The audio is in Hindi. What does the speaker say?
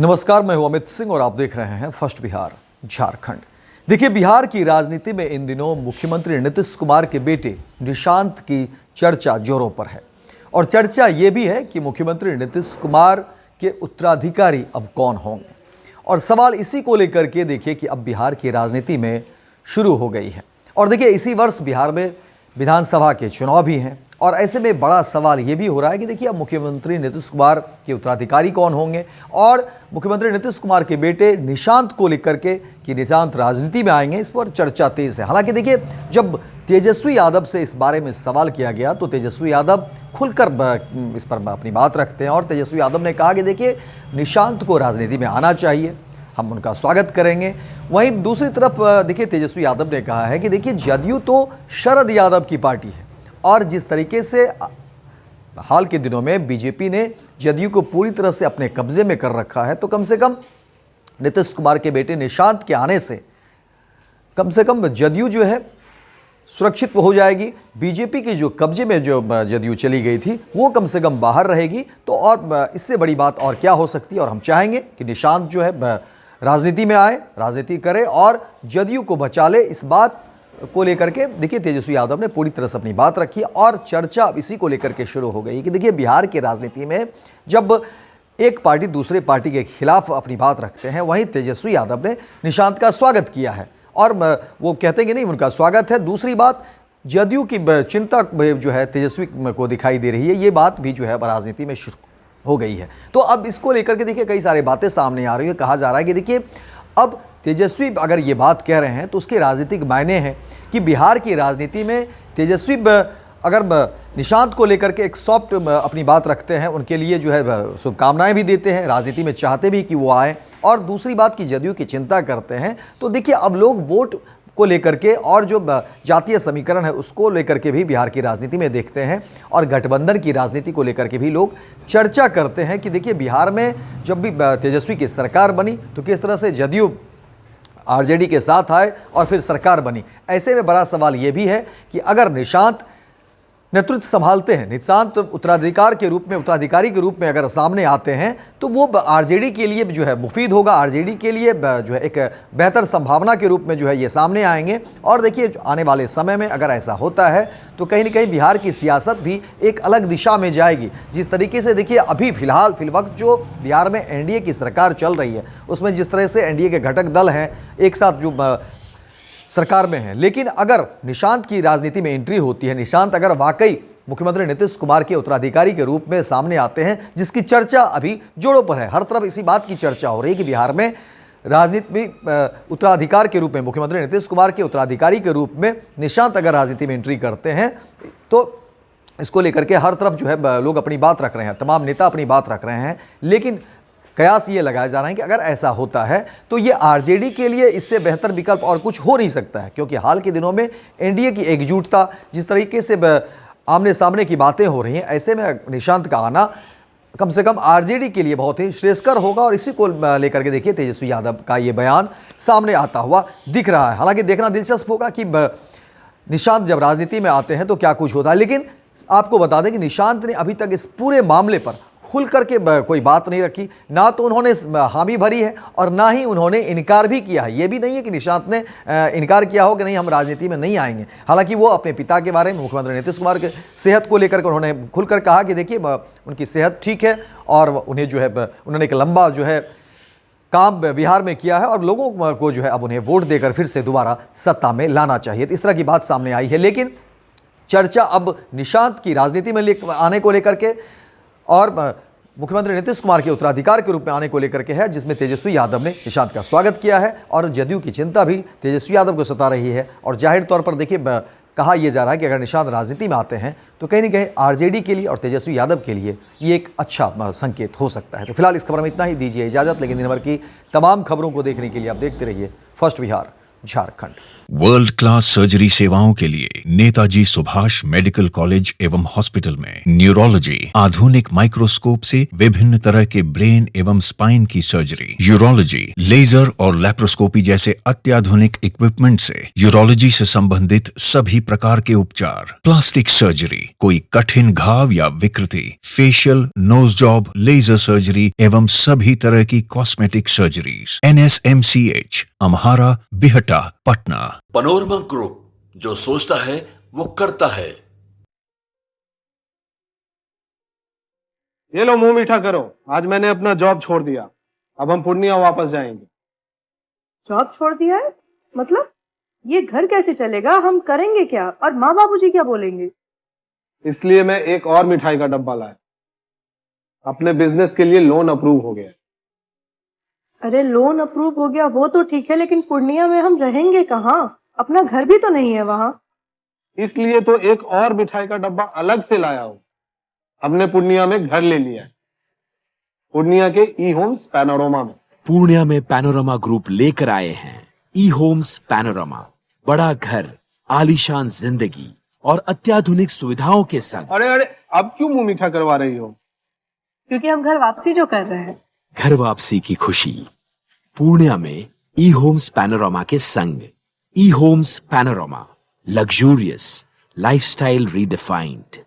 नमस्कार, मैं हूं अमित सिंह और आप देख रहे हैं फर्स्ट बिहार झारखंड। देखिए, बिहार की राजनीति में इन दिनों मुख्यमंत्री नीतीश कुमार के बेटे निशांत की चर्चा जोरों पर है। और चर्चा ये भी है कि मुख्यमंत्री नीतीश कुमार के उत्तराधिकारी अब कौन होंगे। और सवाल इसी को लेकर के देखिए कि अब बिहार की राजनीति में शुरू हो गई है। और देखिए, इसी वर्ष बिहार में विधानसभा के चुनाव भी हैं। और ऐसे में बड़ा सवाल ये भी हो रहा है कि देखिए, अब मुख्यमंत्री नीतीश कुमार के उत्तराधिकारी कौन होंगे और मुख्यमंत्री नीतीश कुमार के बेटे निशांत को लेकर के कि निशांत राजनीति में आएंगे, इस पर चर्चा तेज है। हालांकि देखिए, जब तेजस्वी यादव से इस बारे में सवाल किया गया तो तेजस्वी यादव खुलकर इस पर अपनी बात रखते हैं। और तेजस्वी यादव ने कहा कि देखिए, निशांत को राजनीति में आना चाहिए, हम उनका स्वागत करेंगे। वहीं दूसरी तरफ देखिए, तेजस्वी यादव ने कहा है कि देखिए, जदयू तो शरद यादव की पार्टी है और जिस तरीके से हाल के दिनों में बीजेपी ने जदयू को पूरी तरह से अपने कब्जे में कर रखा है, तो कम से कम नीतीश कुमार के बेटे निशांत के आने से कम जदयू जो है सुरक्षित हो जाएगी। बीजेपी की जो कब्जे में जो जदयू चली गई थी वो कम से कम बाहर रहेगी। तो और इससे बड़ी बात और क्या हो सकती है। और हम चाहेंगे कि निशांत जो है राजनीति में आए, राजनीति करे और जदयू को बचा ले। इस बात को लेकर के देखिए, तेजस्वी यादव ने पूरी तरह से अपनी बात रखी और चर्चा अब इसी को लेकर के शुरू हो गई कि देखिए, बिहार की राजनीति में जब एक पार्टी दूसरे पार्टी के खिलाफ अपनी बात रखते हैं, वहीं तेजस्वी यादव ने निशांत का स्वागत किया है और वो कहते हैं कि नहीं, उनका स्वागत है। दूसरी बात, जदयू की चिंता जो है तेजस्वी को दिखाई दे रही है, ये बात भी जो है राजनीति में शुरू हो गई है। तो अब इसको लेकर के देखिए, कई सारी बातें सामने आ रही है। कहा जा रहा है कि देखिए, अब तेजस्वी अगर ये बात कह रहे हैं तो उसके राजनीतिक मायने हैं कि बिहार की राजनीति में तेजस्वी अगर निशांत को लेकर के एक सॉफ्ट अपनी बात रखते हैं, उनके लिए जो है शुभकामनाएं भी देते हैं, राजनीति में चाहते भी कि वो आए। और दूसरी बात की जदयू की चिंता करते हैं। तो देखिए, अब लोग वोट को लेकर के और जो जातीय समीकरण है उसको लेकर के भी बिहार की राजनीति में देखते हैं और गठबंधन की राजनीति को लेकर के भी लोग चर्चा करते हैं कि देखिए, बिहार में जब भी तेजस्वी की सरकार बनी तो किस तरह से जदयू आरजेडी के साथ आए और फिर सरकार बनी। ऐसे में बड़ा सवाल ये भी है कि अगर निशांत नेतृत्व संभालते हैं, निशांत उत्तराधिकारी के रूप में अगर सामने आते हैं तो वो आरजेडी के लिए जो है मुफीद होगा, आरजेडी के लिए जो है एक बेहतर संभावना के रूप में जो है ये सामने आएंगे। और देखिए, आने वाले समय में अगर ऐसा होता है तो कहीं ना कहीं बिहार की सियासत भी एक अलग दिशा में जाएगी। जिस तरीके से देखिए, अभी फिलवक्त जो बिहार में एनडीए की सरकार चल रही है, उसमें जिस तरह से एनडीए के घटक दल हैं एक साथ जो सरकार में है, लेकिन अगर निशांत की राजनीति में एंट्री होती है, निशांत अगर वाकई मुख्यमंत्री नीतीश कुमार के उत्तराधिकारी के रूप में सामने आते हैं, जिसकी चर्चा अभी जोरों पर है, हर तरफ इसी बात की चर्चा हो रही है कि बिहार में राजनीति में उत्तराधिकार के रूप में मुख्यमंत्री नीतीश कुमार के उत्तराधिकारी के रूप में निशांत अगर राजनीति में एंट्री करते हैं तो इसको लेकर के हर तरफ जो है लोग अपनी बात रख रहे हैं, तमाम नेता अपनी बात रख रहे हैं। लेकिन कयास ये लगाया जा रहा है कि अगर ऐसा होता है तो ये आरजेडी के लिए इससे बेहतर विकल्प और कुछ हो नहीं सकता है, क्योंकि हाल के दिनों में एनडीए की एकजुटता, जिस तरीके से आमने सामने की बातें हो रही हैं, ऐसे में निशांत का आना कम से कम आरजेडी के लिए बहुत ही श्रेयस्कर होगा। और इसी को लेकर के देखिए, तेजस्वी यादव का ये बयान सामने आता हुआ दिख रहा है। हालांकि देखना दिलचस्प होगा कि निशांत जब राजनीति में आते हैं तो क्या कुछ होता है। लेकिन आपको बता दें कि निशांत ने अभी तक इस पूरे मामले पर खुल करके कोई बात नहीं रखी, ना तो उन्होंने हामी भरी है और ना ही उन्होंने इनकार भी किया है। ये भी नहीं है कि निशांत ने इनकार किया हो कि नहीं, हम राजनीति में नहीं आएंगे। हालांकि वो अपने पिता के बारे में, मुख्यमंत्री नीतीश कुमार के सेहत को लेकर उन्होंने खुलकर कहा कि देखिए, उनकी सेहत ठीक है और उन्हें जो है उन्होंने एक लंबा जो है काम बिहार में किया है और लोगों को जो है अब उन्हें वोट देकर फिर से दोबारा सत्ता में लाना चाहिए। इस तरह की बात सामने आई है। लेकिन चर्चा अब निशांत की राजनीति में आने को लेकर के और मुख्यमंत्री नीतीश कुमार के उत्तराधिकार के रूप में आने को लेकर के है, जिसमें तेजस्वी यादव ने निशांत का स्वागत किया है और जदयू की चिंता भी तेजस्वी यादव को सता रही है। और जाहिर तौर पर देखिए, कहा यह जा रहा है कि अगर निशांत राजनीति में आते हैं तो कहीं ना कहीं आरजेडी के लिए और तेजस्वी यादव के लिए ये एक अच्छा संकेत हो सकता है। तो फिलहाल इस खबर में इतना ही, दीजिए इजाजत। लेकिन दिन भर की तमाम खबरों को देखने के लिए आप देखते रहिए first Bihar Jharkhand. World class surgery सेवाओं के लिए नेताजी सुभाष मेडिकल कॉलेज एवं हॉस्पिटल में न्यूरोलॉजी, आधुनिक माइक्रोस्कोप से विभिन्न तरह के ब्रेन एवं स्पाइन की सर्जरी, यूरोलॉजी, लेजर और लैप्रोस्कोपी जैसे अत्याधुनिक इक्विपमेंट से यूरोलॉजी से संबंधित सभी प्रकार के उपचार, प्लास्टिक सर्जरी, कोई कठिन घाव या विकृति, facial, nose job, laser surgery एवं सभी तरह की cosmetic surgeries. NSMCH, Amhara, Bihta, Patna. Panorama group, जो सोचता है वो करता है। ये लो मुंह मीठा करो, आज मैंने अपना जॉब छोड़ दिया, अब हम पूर्णिया वापस जाएंगे। जॉब छोड़ दिया है? मतलब ये घर कैसे चलेगा? हम करेंगे क्या? और माँ बाबूजी क्या बोलेंगे? इसलिए मैं एक और मिठाई का डब्बा लाया। अपने बिजनेस के लिए लोन अप्रूव हो गया। अरे लोन अप्रूव हो गया वो तो ठीक है, लेकिन पूर्णिया में हम रहेंगे कहाँ? अपना घर भी तो नहीं है वहाँ। इसलिए तो एक और मिठाई का डब्बा अलग से लाया हूं। हमने पूर्णिया में घर ले लिया है, पूर्णिया के ई होम्स पैनोरमा में। पूर्णिया में पैनोरमा ग्रुप लेकर आए हैं ई होम्स पैनोरमा। बड़ा घर, आलीशान जिंदगी और अत्याधुनिक सुविधाओं के संग। अरे अब क्यों मुंह मीठा करवा रही हो? क्योंकि हम घर वापसी जो कर रहे हैं। घर वापसी की खुशी पूर्णिया में ई होम्स पैनोरमा के संग। ई homes Panorama, luxurious lifestyle redefined.